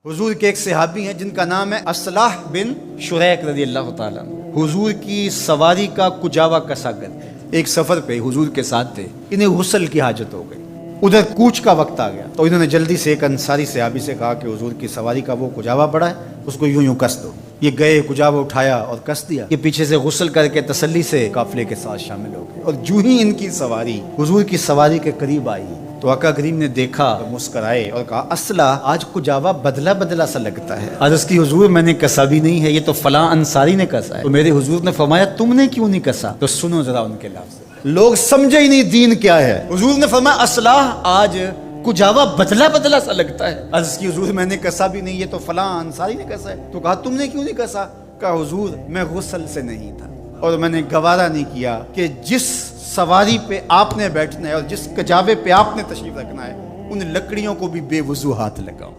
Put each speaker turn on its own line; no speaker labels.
حضور کے ایک صحابی ہیں جن کا نام ہے اصلاح بن شریک رضی اللہ تعالیٰ عنہ۔ حضور کی سواری کا کجاوا کسا کر ایک سفر پہ حضور کے ساتھ تھے، انہیں غسل کی حاجت ہو گئی، ادھر کوچ کا وقت آ گیا تو انہوں نے جلدی سے ایک انصاری صحابی سے کہا کہ حضور کی سواری کا وہ کجاوا پڑا ہے، اس کو یوں کس دو۔ یہ گئے، کجاوا اٹھایا اور کس دیا۔ یہ پیچھے سے غسل کر کے تسلی سے قافلے کے ساتھ شامل ہو گئے، اور جو ہی ان کی سواری حضور کی سواری کے قریب آئی تو آقا کریم نے دیکھا، مسکرائے اور کہا اصلا آج کجاوا بدلا بدلا سا لگتا ہے۔ عرض کی حضور میں نے کسا بھی نہیں ہے، یہ تو فلاں انصاری نے کسا ہے۔ تو میرے حضور نے فرمایا تم نے کیوں نہیں کسا؟ تو سنو ذرا ان کے لفظ، لوگ سمجھے ہی نہیں دین کیا ہے۔ حضور نے فرمایا اصلاح آج کجاوا بدلا بدلا سا لگتا ہے۔ عرض کی حضور میں نے کسا بھی نہیں، یہ تو فلاں انصاری نے کسا ہے۔ تو کہا تم نے کیوں نہیں کسا؟ کہا حضور میں غسل سے نہیں تھا اور میں نے گوارا نہیں کیا کہ جس سواری پہ آپ نے بیٹھنا ہے اور جس کجاوے پہ آپ نے تشریف رکھنا ہے ان لکڑیوں کو بھی بے وضو ہاتھ لگاؤ۔